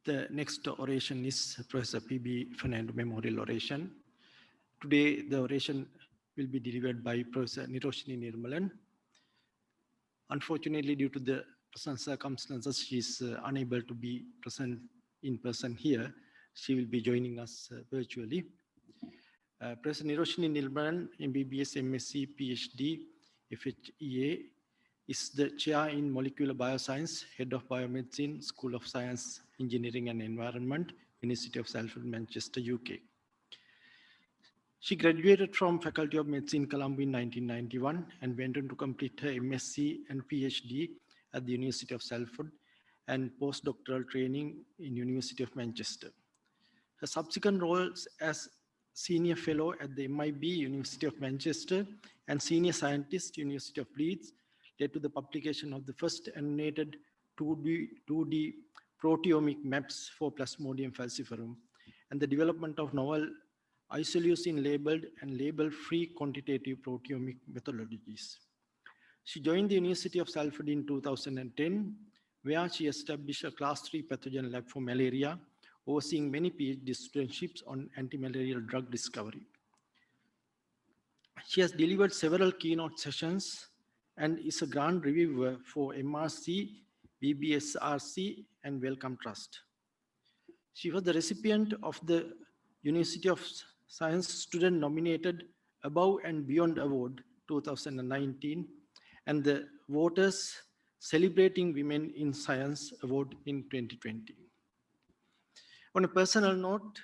The next oration is Professor P.B. Fernando Memorial Oration. Today, the oration will be delivered by Professor Niroshini Nirmalan. Unfortunately, due to the present circumstances, she is unable to be present in person here. She will be joining us virtually. Professor Niroshini Nirmalan, MBBS, MSc, PhD, FHEA, is the chair in Molecular Bioscience, Head of Biomedicine, School of Science, Engineering and Environment, University of Salford, Manchester, UK. She graduated from Faculty of Medicine, Colombo in 1991 and went on to complete her MSc and PhD at the University of Salford and postdoctoral training in University of Manchester. Her subsequent roles as Senior Fellow at the MIB, University of Manchester, and Senior Scientist, University of Leeds, led to the publication of the first annotated 2D proteomic maps for Plasmodium falciparum and the development of novel isoleucine labeled and label-free quantitative proteomic methodologies. She joined the University of Salford in 2010, where she established a Class 3 pathogen lab for malaria, overseeing many PhD studentships on anti-malarial drug discovery. She has delivered several keynote sessions and is a grant reviewer for MRC, BBSRC, and Wellcome Trust. She was the recipient of the University of Science Student Nominated Above and Beyond Award 2019 and the Voters Celebrating Women in Science Award in 2020. On a personal note,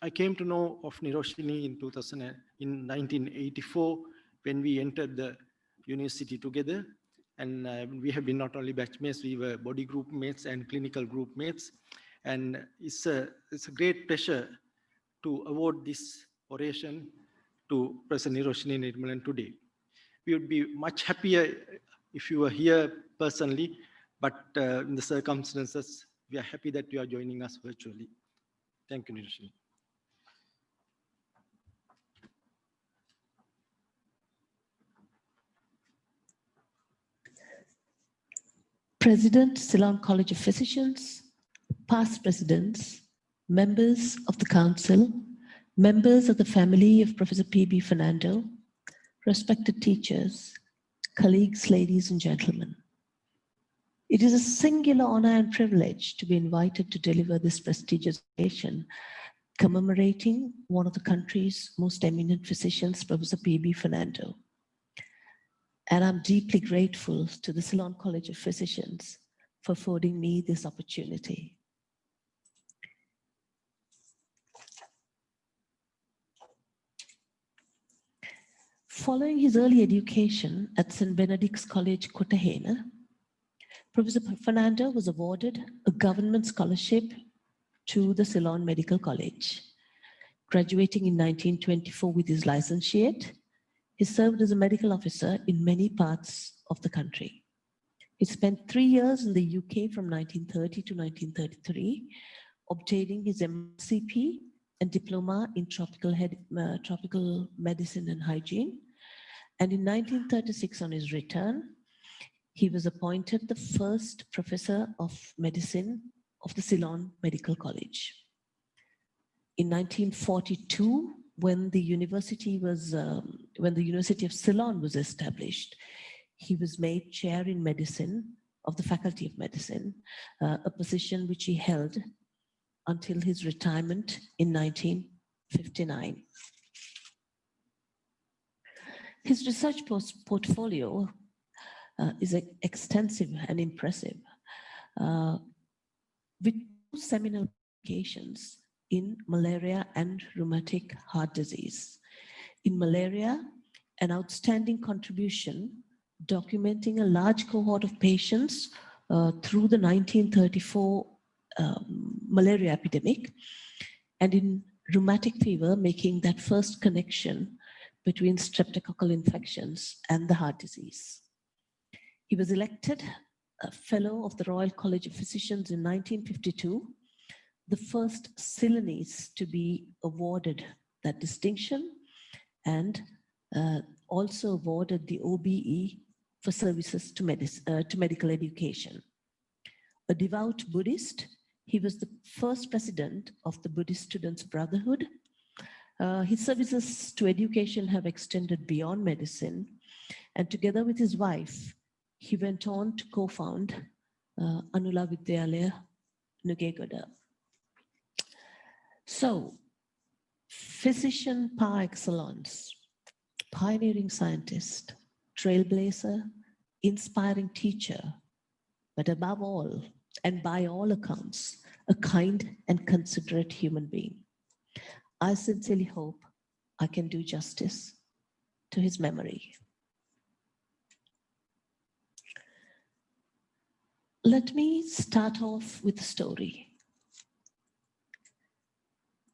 I came to know of Niroshini in 1984 when we entered the university together. And we have been not only batchmates, we were body group mates and clinical group mates. And it's a great pleasure to award this oration to Professor Niroshini Nirmalan today. We would be much happier if you were here personally, but in the circumstances, we are happy that you are joining us virtually. Thank you, Niroshini. President, Ceylon College of Physicians, past presidents, members of the council, members of the family of Professor P.B. Fernando, respected teachers, colleagues, ladies and gentlemen. It is a singular honor and privilege to be invited to deliver this prestigious oration commemorating one of the country's most eminent physicians, Professor P.B. Fernando. And I'm deeply grateful to the Ceylon College of Physicians for affording me this opportunity. Following his early education at St. Benedict's College, Cottahena, Professor Fernando was awarded a government scholarship to the Ceylon Medical College. Graduating in 1924 with his licentiate, he served as a medical officer in many parts of the country. He spent 3 years in the UK from 1930 to 1933, obtaining his MCP and diploma in tropical medicine and hygiene. And in 1936, on his return, he was appointed the first professor of medicine of the Ceylon Medical College. In 1942, when the University of Ceylon was established, he was made chair in medicine of the Faculty of Medicine, a position which he held until his retirement in 1959. His research portfolio is extensive and impressive, with 2 seminal publications in malaria and rheumatic heart disease. In malaria, an outstanding contribution documenting a large cohort of patients through the 1934 malaria epidemic, and in rheumatic fever, making that first connection between streptococcal infections and the heart disease. He was elected a Fellow of the Royal College of Physicians in 1952, the first Ceylonese to be awarded that distinction, and also awarded the OBE for services to medical education. A devout Buddhist, He was the first president of the Buddhist Students Brotherhood. His services to education have extended beyond medicine, and together with his wife, he went on to co-found Anula Vidyalaya Nugegoda. So, physician par excellence, pioneering scientist, trailblazer, inspiring teacher, but above all, and by all accounts, a kind and considerate human being. I sincerely hope I can do justice to his memory. Let me start off with a story.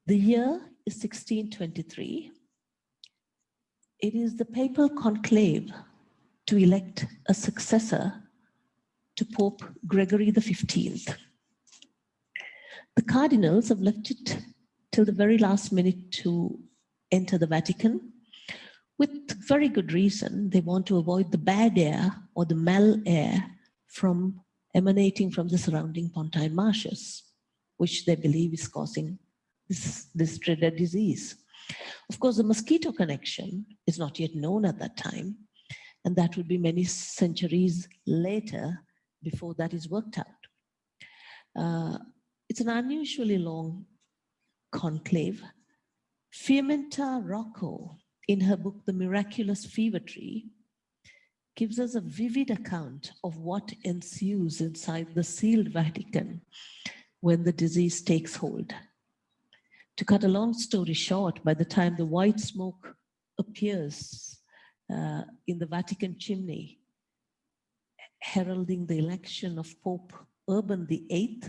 The year is 1623. It is the papal conclave to elect a successor to Pope Gregory XV. The cardinals have left it till the very last minute to enter the Vatican. With very good reason, they want to avoid the bad air or the mal air from emanating from the surrounding Pontine marshes, which they believe is causing this dreaded disease. Of course, the mosquito connection is not yet known at that time, and that would be many centuries later before that is worked out. It's an unusually long conclave. Fiametta Rocco, in her book, The Miraculous Fever Tree, gives us a vivid account of what ensues inside the sealed Vatican when the disease takes hold. To cut a long story short, by the time the white smoke appears in the Vatican chimney, heralding the election of Pope Urban VIII,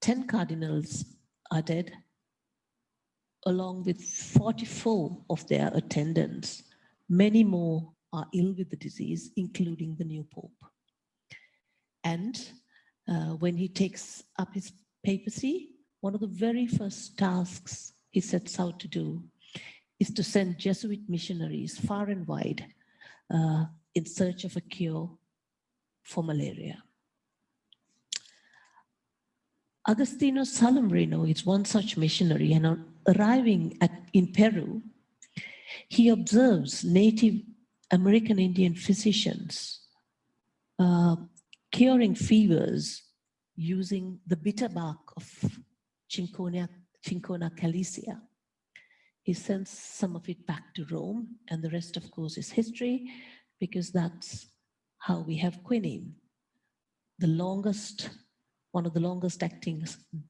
10 cardinals are dead, along with 44 of their attendants. Many more are ill with the disease, including the new Pope. And when he takes up his papacy, one of the very first tasks he sets out to do is to send Jesuit missionaries far and wide in search of a cure for malaria. Agostino Salambrino is one such missionary, and on arriving in Peru, he observes Native American Indian physicians curing fevers using the bitter bark of Cinchona calycia. He sends some of it back to Rome, and the rest, of course, is history, because that's how we have quinine, one of the longest acting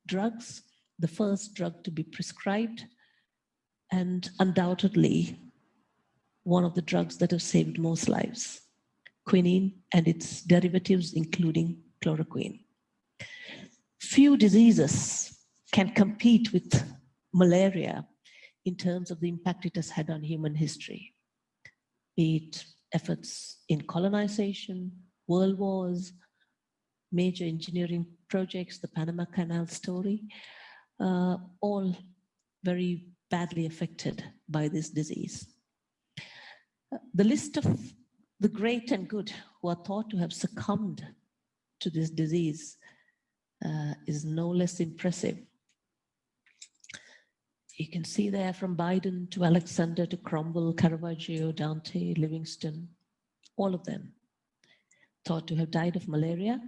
drugs, the first drug to be prescribed, and undoubtedly one of the drugs that have saved most lives, quinine and its derivatives, including chloroquine. Few diseases can compete with malaria in terms of the impact it has had on human history, be it efforts in colonization, world wars, major engineering projects, the Panama Canal story, all very badly affected by this disease. The list of the great and good who are thought to have succumbed to this disease is no less impressive. You can see there from Biden to Alexander to Cromwell, Caravaggio, Dante, Livingstone, all of them thought to have died of malaria.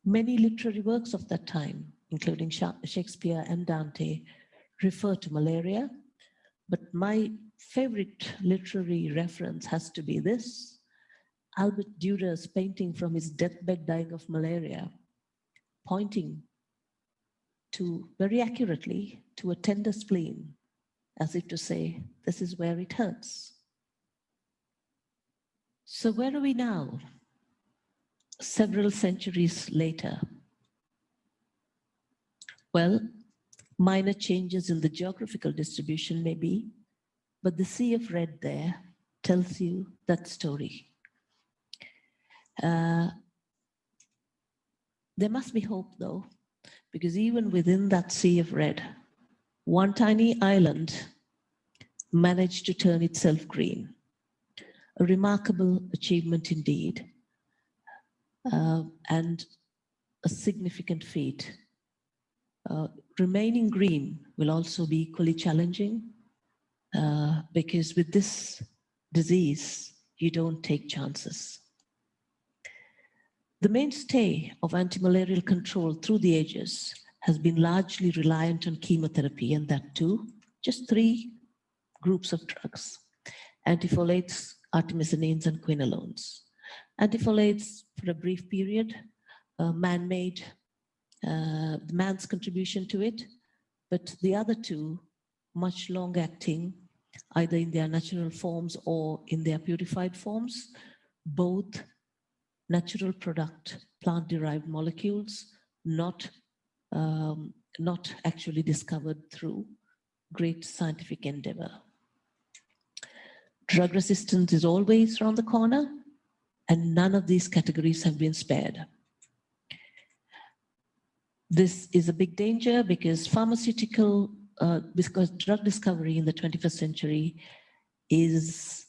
Many literary works of that time, including Shakespeare and Dante, refer to malaria. But my favorite literary reference has to be this: Albert Durer's painting from his deathbed dying of malaria, pointing to, very accurately, to a tender spleen, as if to say, this is where it hurts. So where are we now, several centuries later? Well, minor changes in the geographical distribution maybe, but the sea of red there tells you that story. There must be hope though, because even within that sea of red, one tiny island managed to turn itself green. A remarkable achievement indeed. And a significant feat. Remaining green will also be equally challenging because with this disease, you don't take chances. The mainstay of antimalarial control through the ages has been largely reliant on chemotherapy, and that too, just 3 groups of drugs: antifolates, artemisinins, and quinolones. Antifolates for a brief period, man-made, the man's contribution to it, but the other 2, much long-acting, either in their natural forms or in their purified forms, both natural product, plant-derived molecules, not actually discovered through great scientific endeavor. Drug resistance is always around the corner, and none of these categories have been spared. This is a big danger because because drug discovery in the 21st century is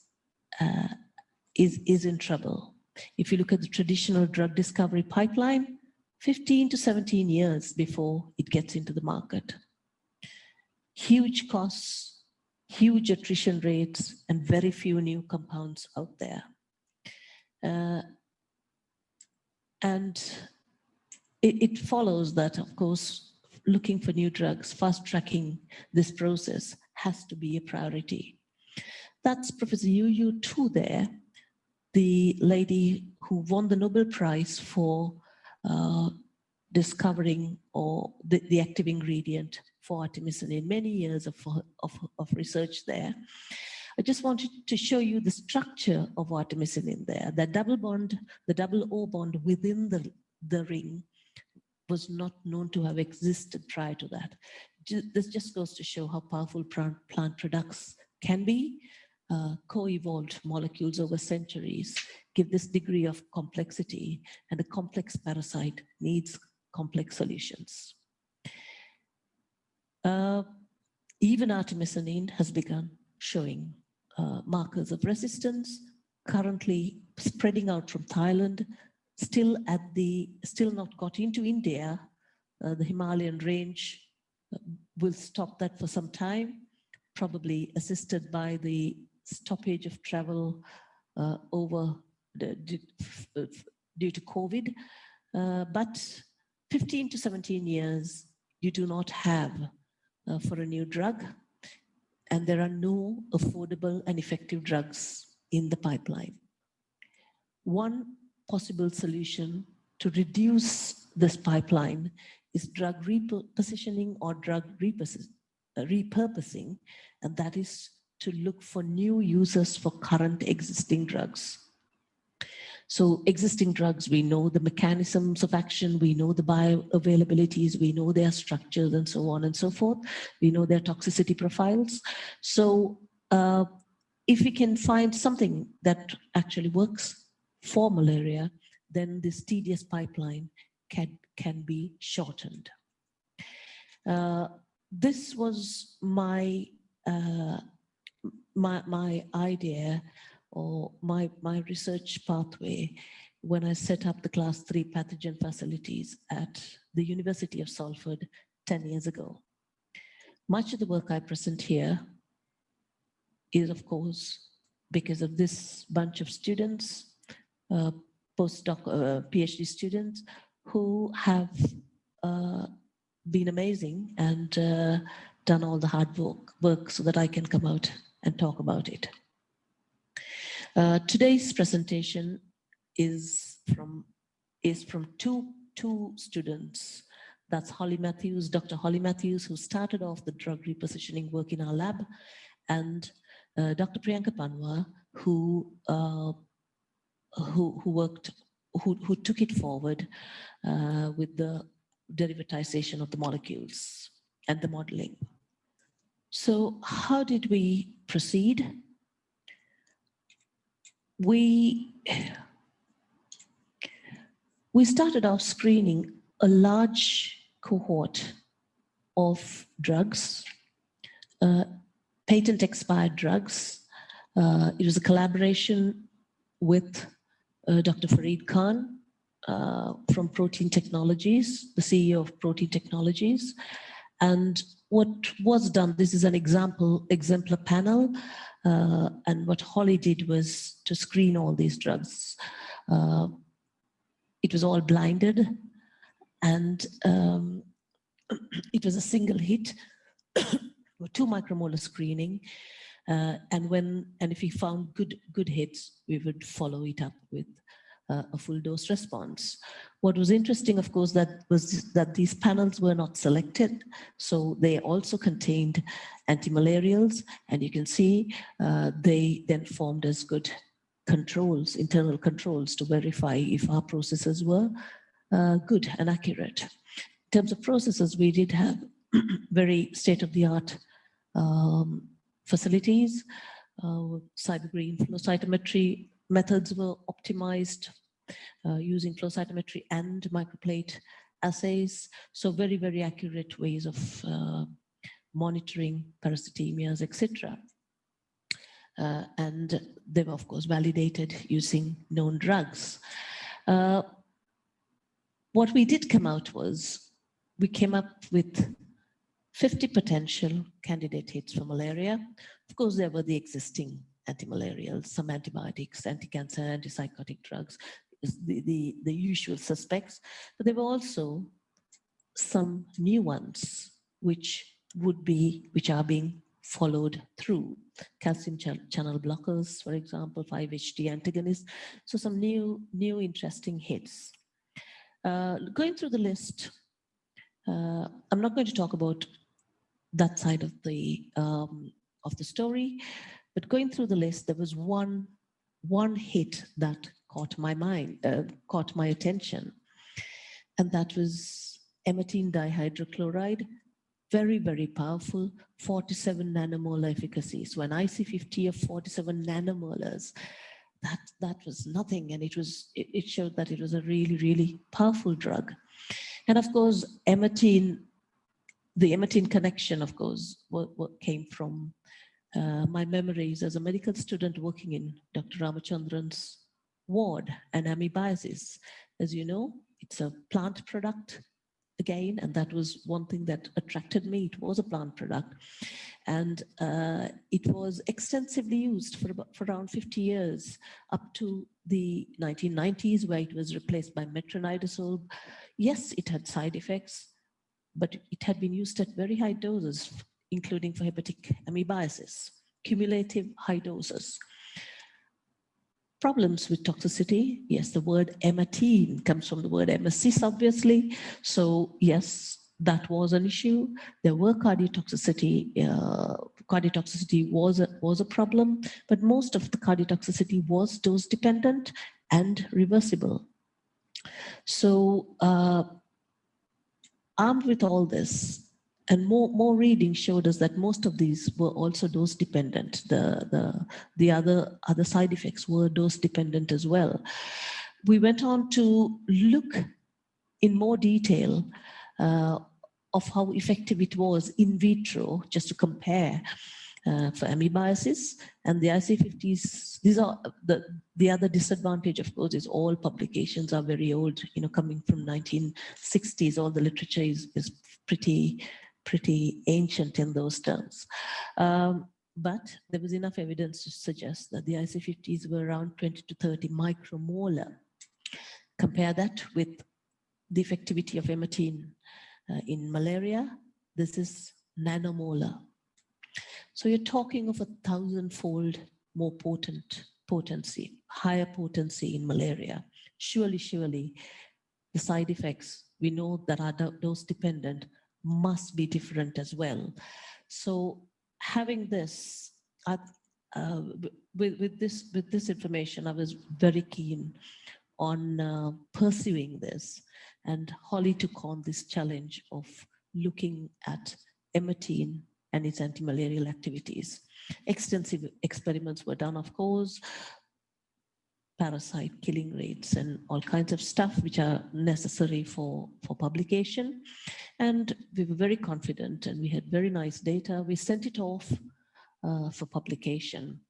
in trouble. If you look at the traditional drug discovery pipeline, 15 to 17 years before it gets into the market. Huge costs, huge attrition rates, and very few new compounds out there. And it follows that, of course, looking for new drugs, fast-tracking this process has to be a priority. That's Professor Yu Tu there, the lady who won the Nobel Prize for discovering the active ingredient for artemisinin, many years of research there. I just wanted to show you the structure of artemisinin there. The double bond, the double O bond within the ring was not known to have existed prior to that. This just goes to show how powerful plant products can be. Co-evolved molecules over centuries give this degree of complexity, and a complex parasite needs complex solutions. Even artemisinin has begun showing markers of resistance, currently spreading out from Thailand, still not got into India. The Himalayan range will stop that for some time, probably assisted by the stoppage of travel due to COVID. But 15 to 17 years, you do not have for a new drug, and there are no affordable and effective drugs in the pipeline. One possible solution to reduce this pipeline is drug repositioning or drug repurposing, and that is to look for new users for current existing drugs. So existing drugs, we know the mechanisms of action, we know the bioavailabilities, we know their structures and so on and so forth. We know their toxicity profiles. So if we can find something that actually works for malaria, then this tedious pipeline can be shortened. This was my idea, or my research pathway when I set up the class 3 pathogen facilities at the University of Salford 10 years ago. Much of the work I present here is, of course, because of this bunch of students, postdoc, PhD students, who have been amazing and done all the hard work so that I can come out and talk about it. Today's presentation is from two students. That's Holly Matthews, Dr. Holly Matthews, who started off the drug repositioning work in our lab, and Dr. Priyanka Panwa, who took it forward with the derivatization of the molecules and the modeling. So how did we proceed? We started off screening a large cohort of drugs, patent expired drugs. It was a collaboration with Dr. Farid Khan from Protein Technologies, the CEO of Protein Technologies. And what was done, this is an exemplar panel, and what Holly did was to screen all these drugs. It was all blinded, and it was a single hit, 2 micromolar screening. And if we found good hits, we would follow it up with a full dose response. What was interesting, of course, was that these panels were not selected, so they also contained antimalarials, and you can see they then formed as good controls, internal controls, to verify if our processes were good and accurate. In terms of processes, we did have very state-of-the-art facilities. Cybergreen flow cytometry methods were optimized using flow cytometry and microplate assays. So very, very accurate ways of monitoring parasitemias, etc. And they were, of course, validated using known drugs. What we did come out was, we came up with 50 potential candidate hits for malaria. Of course, there were the existing antimalarials, some antibiotics, anti-cancer, antipsychotic drugs, the usual suspects, but there were also some new ones which are being followed through. Calcium channel blockers, for example, 5-HT antagonists. So some new interesting hits. Going through the list, I'm not going to talk about that side of the story, but going through the list, there was one hit that caught my mind, caught my attention, and that was emetine dihydrochloride. Very, very powerful, 47 nanomolar efficacy. So an IC50 of 47 nanomolars, that was nothing, and it showed that it was a really, really powerful drug. And of course, emetine, the emetine connection, of course, what came from my memories as a medical student working in Dr. Ramachandran's ward and amoebiasis. As you know, it's a plant product again, and that was one thing that attracted me. It was a plant product, and it was extensively used for around 50 years, up to the 1990s, where it was replaced by metronidazole. Yes, it had side effects, but it had been used at very high doses, including for hepatic amoebiasis, cumulative high doses. Problems with toxicity. Yes, the word emetine comes from the word emesis, obviously. So yes, that was an issue. There were cardiotoxicity. Cardiotoxicity was a problem, but most of the cardiotoxicity was dose dependent and reversible. So armed with all this, and more reading showed us that most of these were also dose dependent. The other side effects were dose dependent as well. We went on to look in more detail of how effective it was in vitro, just to compare for amoebiasis. And the IC50s, these are the other disadvantage, of course, is all publications are very old, coming from 1960s. All the literature is pretty ancient in those terms. But there was enough evidence to suggest that the IC50s were around 20 to 30 micromolar. Compare that with the effectivity of emetine in malaria. This is nanomolar. So you're talking of 1,000-fold more potency, higher potency in malaria. Surely, the side effects, we know that are dose dependent, must be different as well. So having this, with this information, I was very keen on pursuing this, and Holly took on this challenge of looking at emetine and its antimalarial activities. Extensive experiments were done, of course, parasite killing rates and all kinds of stuff which are necessary for publication. And we were very confident, and we had very nice data. We sent it off for publication.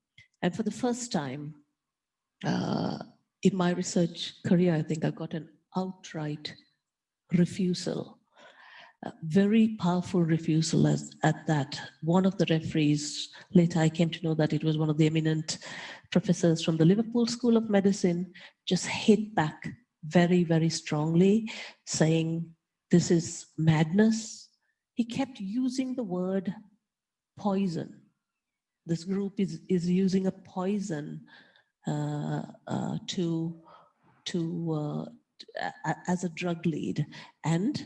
And for the first time in my research career, I think I got an outright refusal. Very powerful refusal at that. One of the referees, later I came to know that it was one of the eminent professors from the Liverpool School of Medicine, just hit back very, very strongly, saying, this is madness. He kept using the word poison. This group is using a poison as a drug lead. And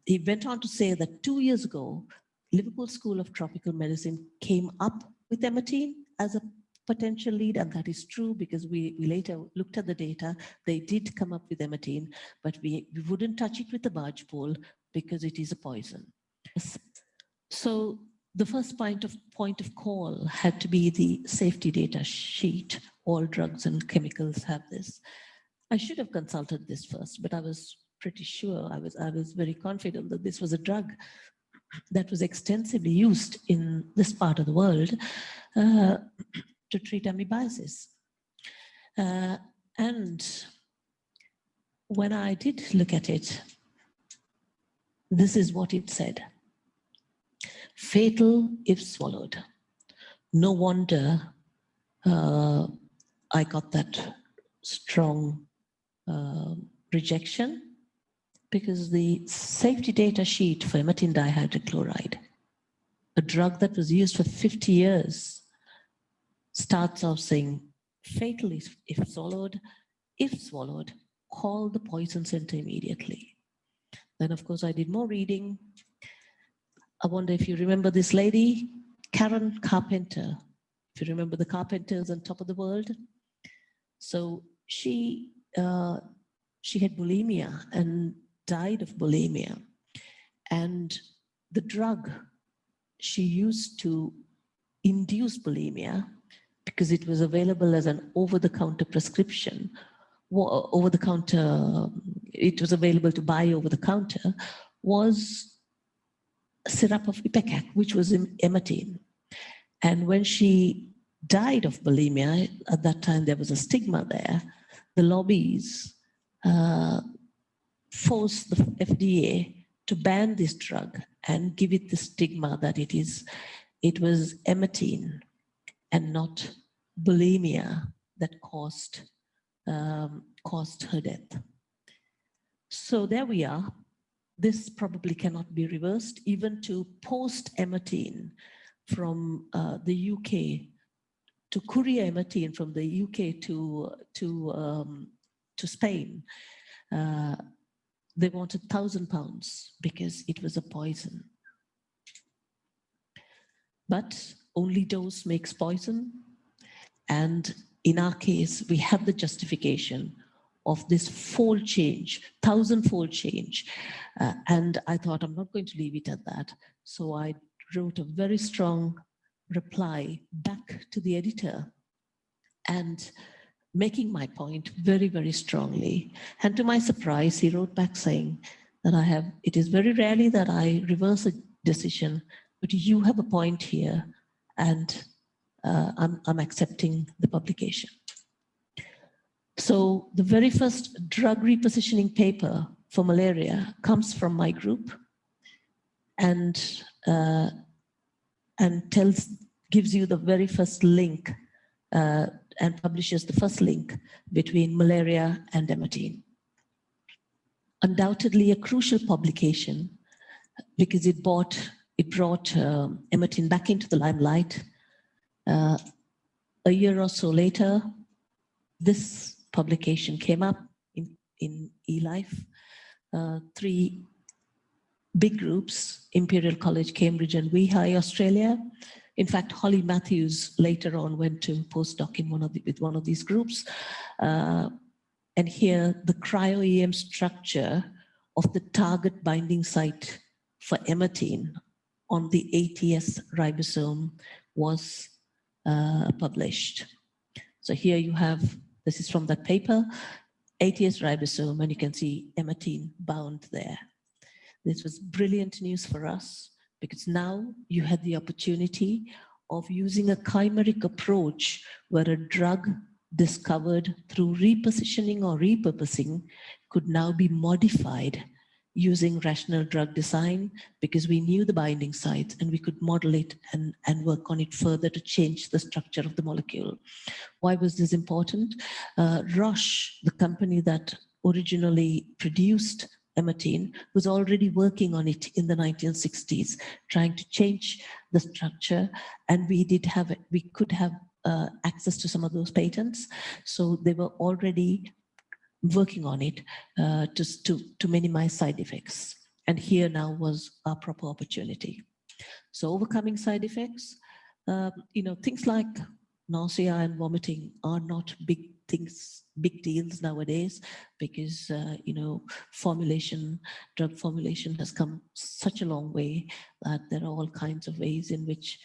he went on to say that 2 years ago, Liverpool School of Tropical Medicine came up with emetine as a potential lead, and that is true because we later looked at the data. They did come up with emetine, but we wouldn't touch it with the barge pole because it is a poison. So the first point of call had to be the safety data sheet. All drugs and chemicals have this. I should have consulted this first, but I was pretty sure, I was very confident that this was a drug that was extensively used in this part of the world to treat amoebiasis. And when I did look at it, this is what it said. Fatal if swallowed. No wonder I got that strong rejection, because the safety data sheet for emetine dihydrochloride, a drug that was used for 50 years, starts off saying fatal if swallowed. If swallowed, call the poison center immediately. Then, of course, I did more reading. I wonder if you remember this lady, Karen Carpenter. If you remember the Carpenters on top of the world. So she had bulimia and died of bulimia. And the drug she used to induce bulimia, because it was available as an over-the-counter prescription, it was available to buy over the counter, was syrup of ipecac, which was emetine. And when she died of bulimia, at that time there was a stigma there, the lobbies forced the FDA to ban this drug and give it the stigma that it was emetine and not bulimia that caused her death. So there we are. This probably cannot be reversed. Even to post-emetine from the UK, to courier emetine from the UK to Spain, they wanted £1,000 because it was a poison. But only dose makes poison. And in our case, we have the justification of this fold change, 1,000-fold change. And I thought, I'm not going to leave it at that. So I wrote a very strong reply back to the editor and making my point very, very strongly. And to my surprise, he wrote back saying that it is very rarely that I reverse a decision, but you have a point here, and I'm accepting the publication. So the very first drug repositioning paper for malaria comes from my group, and gives you the very first link and publishes the first link between malaria and emetine. Undoubtedly a crucial publication because it brought emetine back into the limelight. A year or so later, this publication came up in eLife. 3 big groups, Imperial College, Cambridge, and WeHi, Australia. In fact, Holly Matthews later on went to postdoc with one of these groups. And here, the cryo-EM structure of the target binding site for emetine on the ATS ribosome was published. So here you have, this is from that paper, ATS ribosome, and you can see emetine bound there. This was brilliant news for us because now you had the opportunity of using a chimeric approach where a drug discovered through repositioning or repurposing could now be modified using rational drug design, because we knew the binding sites and we could model it and work on it further to change the structure of the molecule. Why was this important? Roche, the company that originally produced emetine, was already working on it in the 1960s, trying to change the structure, and we could have access to some of those patents. So they were already working on it to minimize side effects. And here now was our proper opportunity. So overcoming side effects, things like nausea and vomiting are not big deals nowadays, because, drug formulation has come such a long way that there are all kinds of ways in which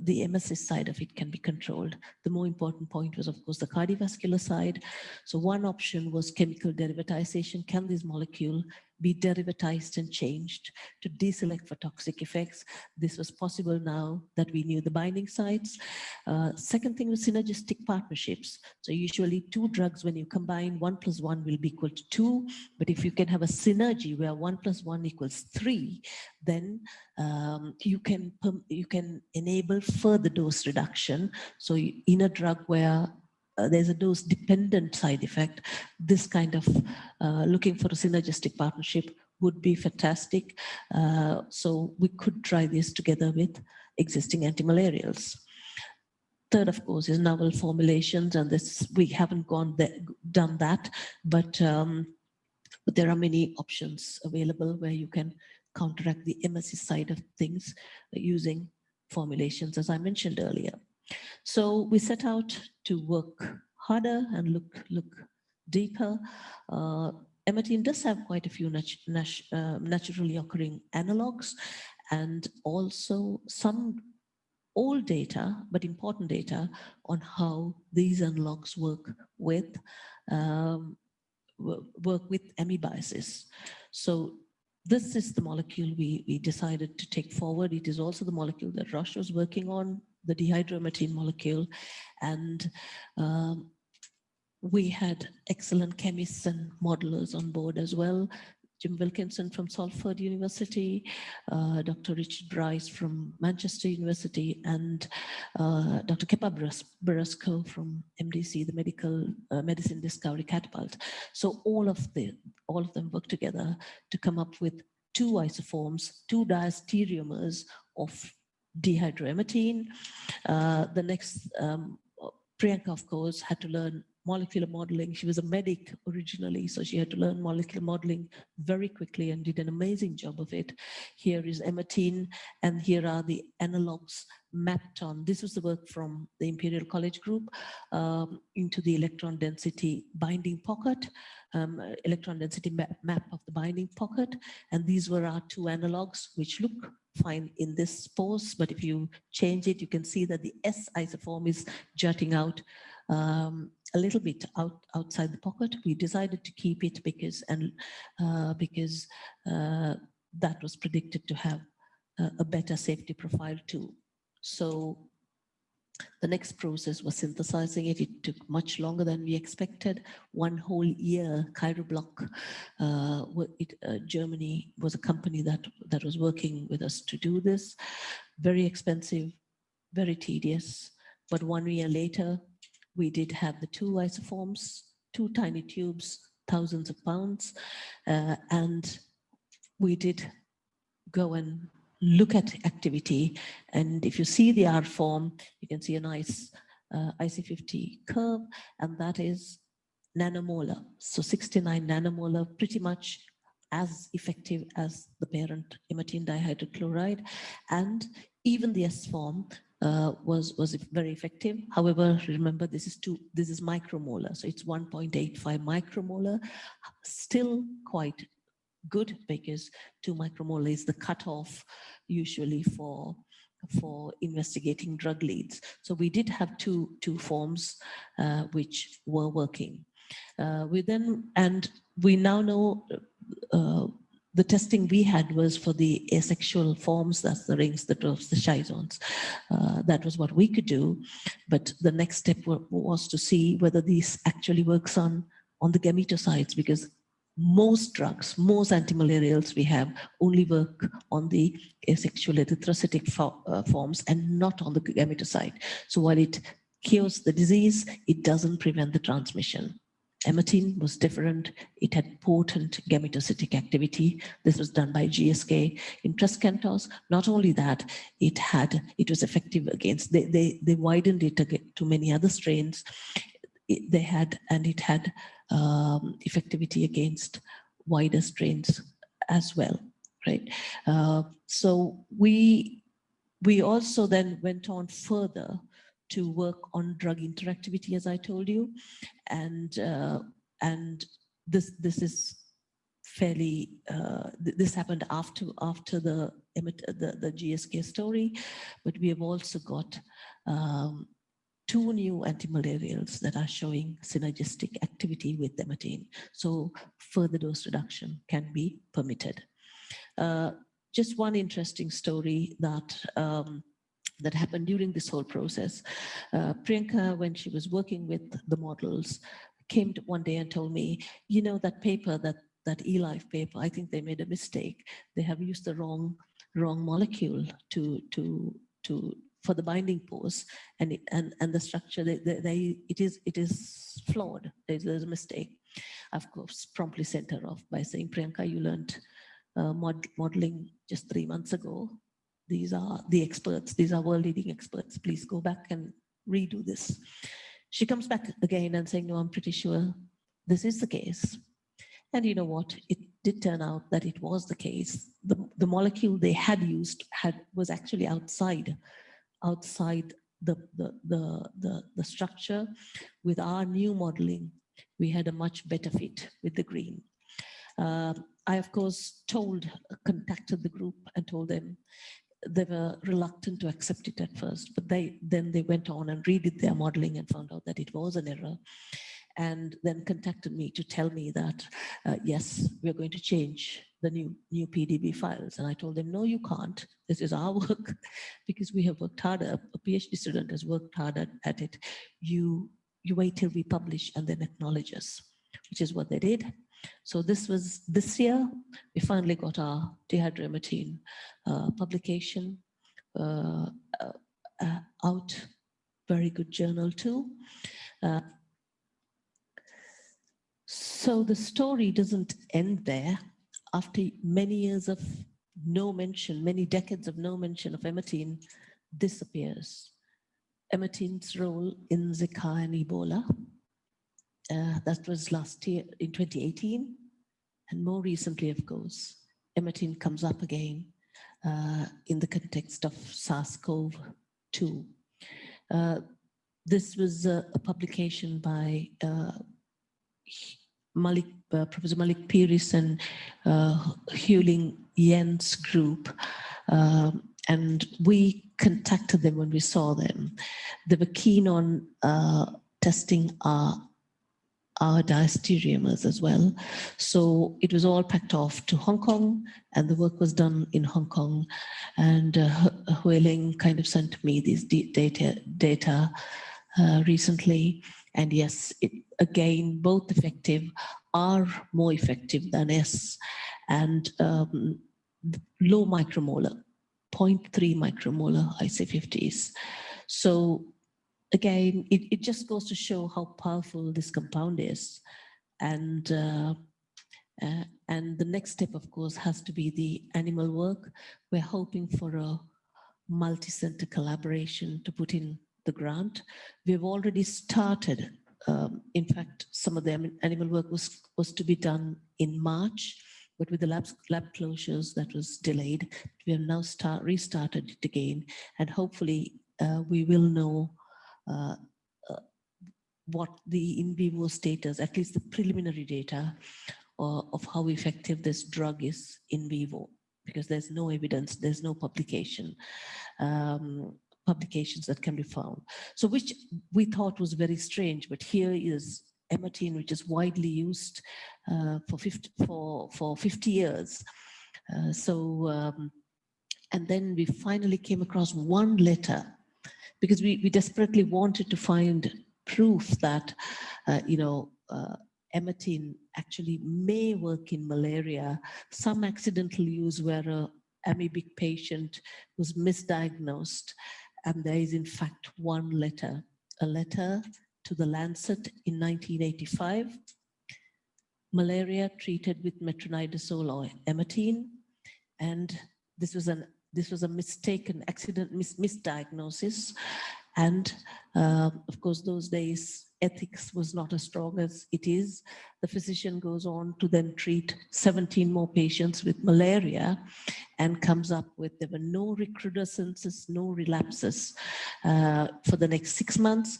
the emesis side of it can be controlled. The more important point was, of course, the cardiovascular side. So one option was chemical derivatization. Can this molecule be derivatized and changed to deselect for toxic effects? This was possible now that we knew the binding sites. Second thing was synergistic partnerships. So usually two drugs, when you combine, 1 + 1 will be equal to 2. But if you can have a synergy where 1 + 1 = 3, then you can enable further dose reduction. So in a drug where there's a dose dependent side effect, this kind of looking for a synergistic partnership would be fantastic. So we could try this together with existing antimalarials. Third, of course, is novel formulations, and this we haven't done that, but there are many options available where you can counteract the emesis side of things using formulations, as I mentioned earlier. So we set out to work harder and look deeper. Emetine does have quite a few naturally occurring analogs, and also some old data, but important data on how these analogs work with amibiasis. So this is the molecule we decided to take forward. It is also the molecule that Roche was working on, the dihydroemetine molecule. And we had excellent chemists and modelers on board as well. Jim Wilkinson from Salford University, Dr. Richard Bryce from Manchester University, and Dr. Kepa Barasco from MDC, the Medicine Discovery Catapult. So all of them work together to come up with two isoforms, two diastereomers of dihydroemetine. The next, Priyanka, of course, had to learn molecular modeling. She was a medic originally, so she had to learn molecular modeling very quickly and did an amazing job of it. Here is emetine, and here are the analogs mapped on. This was the work from the Imperial College group into the electron density binding pocket, electron density map of the binding pocket. And these were our two analogs, which look fine in this pose, but if you change it, you can see that the S isoform is jutting out a little bit outside the pocket. We decided to keep it because that was predicted to have a better safety profile too. So the next process was synthesizing it. It took much longer than we expected. 1 whole year. Chiroblock, Germany was a company that was working with us to do this. Very expensive, very tedious. But 1 year later, we did have the two isoforms, 2 tiny tubes, thousands of pounds, and we did go and look at activity. And if you see the R form, you can see a nice IC50 curve, and that is nanomolar. So 69 nanomolar, pretty much as effective as the parent emetine dihydrochloride. And even the S form was very effective. However, remember, this is micromolar, so it's 1.85 micromolar, still quite good, because 2 micromolar is the cutoff usually for investigating drug leads. So we did have two forms which were working. We now know the testing we had was for the asexual forms, that's the rings, the dwarfs, the schizons. That was what we could do. But the next step was to see whether this actually works on on the gametosides, because most drugs, most antimalarials we have only work on the asexual erythrocytic forms and not on the gametoside. So while it cures the disease, it doesn't prevent the transmission. Emmetine was different. It had potent gametocytic activity. This was done by GSK in Trescantos. Not only that, it was effective against, they widened it to many other strains. It had effectivity against wider strains as well, right? So we also then went on further to work on drug interactivity, as I told you, and this is fairly this happened after the GSK story, but we have also got 2 new antimalarials that are showing synergistic activity with emmetine. So further dose reduction can be permitted. Just one interesting story that that happened during this whole process. Priyanka, when she was working with the models, came to one day and told me, you know, that paper, that eLife paper, I think they made a mistake. They have used the wrong molecule for the binding pose, and the structure, it is flawed. There's a mistake. Of course, promptly sent her off by saying, Priyanka, you learned modeling just 3 months ago. These are the experts. These are world-leading experts. Please go back and redo this. She comes back again and saying, no, I'm pretty sure this is the case. And you know what? It did turn out that it was the case. The molecule they had used was actually outside the structure. With our new modeling, we had a much better fit with the green. I, of course, contacted the group and told them. They were reluctant to accept it at first, but then they went on and redid their modeling and found out that it was an error, and then contacted me to tell me that, yes, we're going to change the new PDB files. And I told them, no, you can't. This is our work, because we have worked harder. A PhD student has worked hard at it. You wait till we publish and then acknowledge us, which is what they did. So this year, we finally got our dehydroemetine publication out. Very good journal too. So the story doesn't end there. After many years of no mention, many decades of no mention of emmetine, this appears. Emmetine's role in Zika and Ebola. That was last year in 2018. And more recently, of course, emmetine comes up again in the context of SARS-CoV-2. This was a publication by Professor Malik Piris and Huling Yen's group. And we contacted them when we saw them. They were keen on testing our diastereomers as well. So it was all packed off to Hong Kong, and the work was done in Hong Kong. And Huiling kind of sent me these data recently. And yes, again, both effective, are more effective than S, and low micromolar, 0.3 micromolar IC50s. So again, it just goes to show how powerful this compound is. And the next step, of course, has to be the animal work. We're hoping for a multi-center collaboration to put in the grant. We've already started. In fact, some of the animal work was to be done in March, but with the lab closures, that was delayed. We have now restarted it again, and hopefully we will know what the in vivo status, at least the preliminary data of how effective this drug is in vivo, because there's no evidence, there's no publications that can be found. So which we thought was very strange, but here is emmetine, which is widely used for 50 years. And then we finally came across one letter, because we desperately wanted to find proof that, Emmetine actually may work in malaria. Some accidental use where a amoebic patient was misdiagnosed, and there is in fact one letter, a letter to the Lancet in 1985, malaria treated with metronidazole or Emmetine, and this was a mistaken accident, misdiagnosis, and of course those days ethics was not as strong as it is. The physician goes on to then treat 17 more patients with malaria and comes up with there were no recrudescences, no relapses for the next 6 months.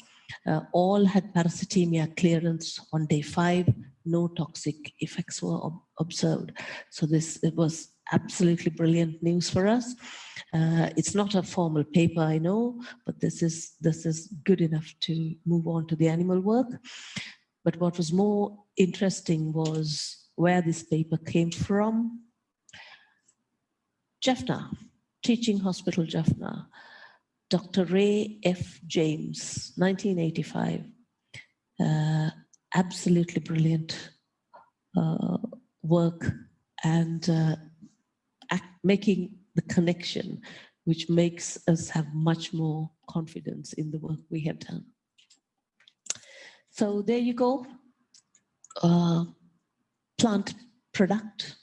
All had parasitemia clearance on day 5. No toxic effects were observed. So it was absolutely brilliant news for us. It's not a formal paper, I know, but this is good enough to move on to the animal work. But what was more interesting was where this paper came from. Jaffna, Teaching Hospital Jaffna, Dr. Ray F. James, 1985. Absolutely brilliant work, and making the connection, which makes us have much more confidence in the work we have done. So there you go. Plant product,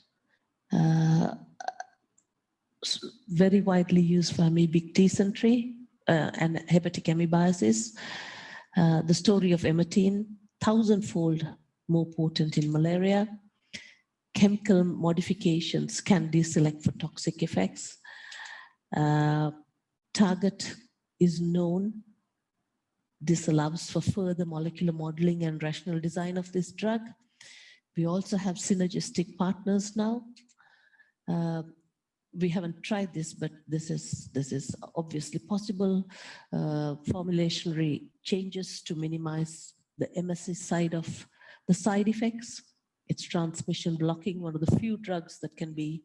very widely used for amoebic dysentery and hepatic amoebiasis. The story of Emmetine, 1,000-fold more potent in malaria. Chemical modifications can deselect for toxic effects. Target is known. This allows for further molecular modeling and rational design of this drug. We also have synergistic partners now. We haven't tried this, but this is obviously possible. Formulation changes to minimize the MSC side of the side effects. It's transmission blocking, one of the few drugs that can be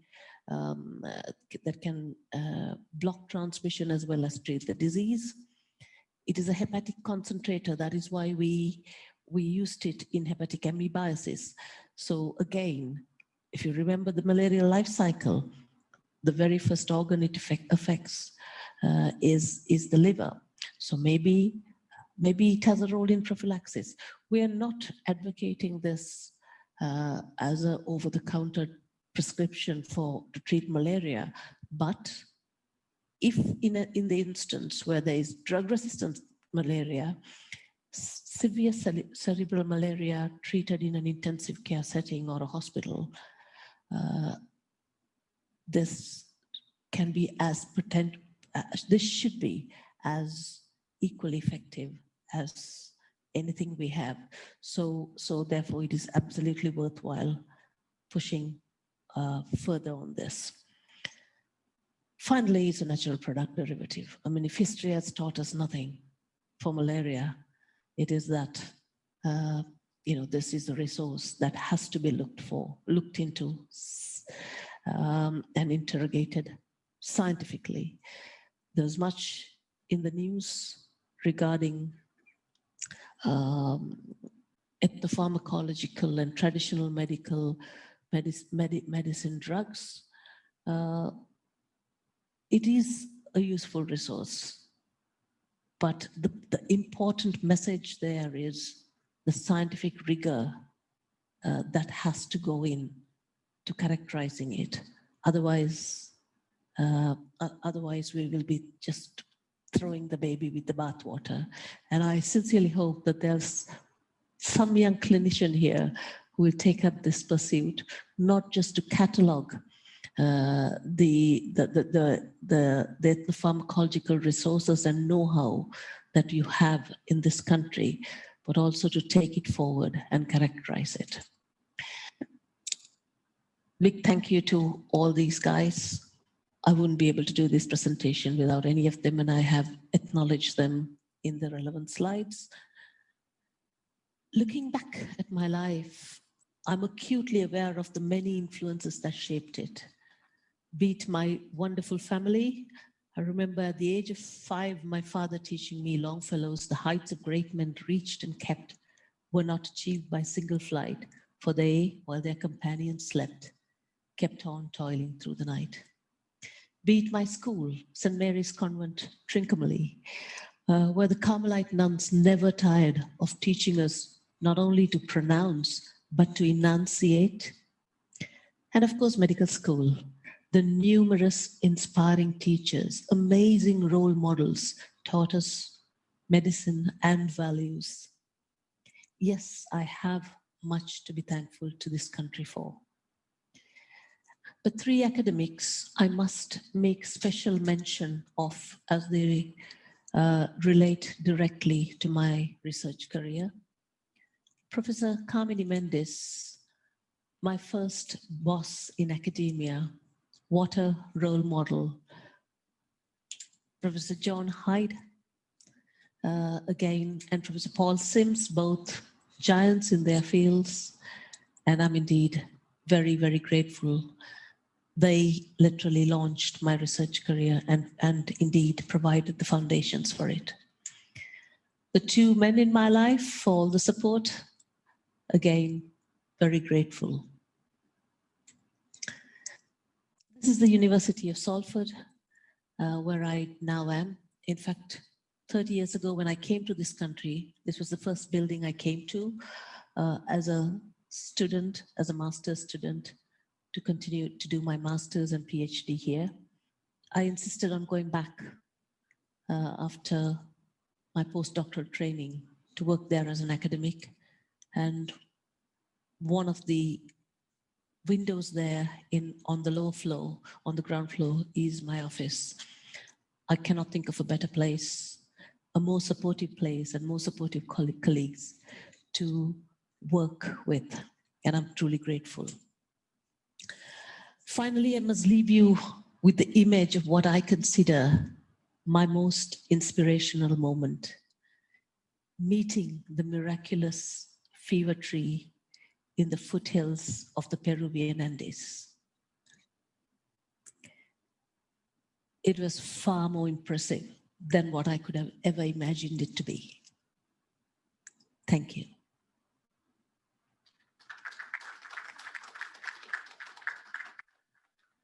block transmission as well as treat the disease. It is a hepatic concentrator. That is why we used it in hepatic amoebiasis. So again, if you remember the malarial life cycle, the very first organ it affects is the liver. So maybe it has a role in prophylaxis. We are not advocating this as an over-the-counter prescription to treat malaria, but if in the instance where there is drug-resistant malaria, severe cerebral malaria treated in an intensive care setting or a hospital, this can be as potent, this should be as equally effective as anything we have. So therefore it is absolutely worthwhile pushing further on this. Finally, it's a natural product derivative. I mean, if history has taught us nothing for malaria, it is that this is a resource that has to be looked into and interrogated scientifically. There's much in the news regarding ethnopharmacological and traditional medicine drugs. It is a useful resource, but the important message there is the scientific rigor that has to go in to characterizing it. Otherwise we will be just throwing the baby with the bathwater. And I sincerely hope that there's some young clinician here who will take up this pursuit, not just to catalog the pharmacological resources and know-how that you have in this country, but also to take it forward and characterize it. Big thank you to all these guys. I wouldn't be able to do this presentation without any of them, and I have acknowledged them in the relevant slides. Looking back at my life, I'm acutely aware of the many influences that shaped it. Be it my wonderful family. I remember at the age of 5, my father teaching me Longfellow's "The heights of great men reached and kept were not achieved by single flight, for they, while their companions slept, kept on toiling through the night. Be it my school, St. Mary's Convent, Trincomalee, where the Carmelite nuns never tired of teaching us not only to pronounce, but to enunciate. And of course, medical school, the numerous inspiring teachers, amazing role models taught us medicine and values. Yes, I have much to be thankful to this country for. But three academics I must make special mention of as they relate directly to my research career. Professor Kamini Mendes, my first boss in academia, what a role model. Professor John Hyde, again, and Professor Paul Sims, both giants in their fields. And I'm indeed very, very grateful. They literally launched my research career and indeed provided the foundations for it. The two men in my life for all the support, again, very grateful. This is the University of Salford, where I now am. In fact, 30 years ago when I came to this country, this was the first building I came to as a student, as a master's student, to continue to do my master's and PhD here. I insisted on going back after my postdoctoral training to work there as an academic. And one of the windows there on the lower floor, on the ground floor, is my office. I cannot think of a better place, a more supportive place and more supportive colleagues to work with. And I'm truly grateful. Finally, I must leave you with the image of what I consider my most inspirational moment. Meeting the miraculous fever tree in the foothills of the Peruvian Andes. It was far more impressive than what I could have ever imagined it to be. Thank you.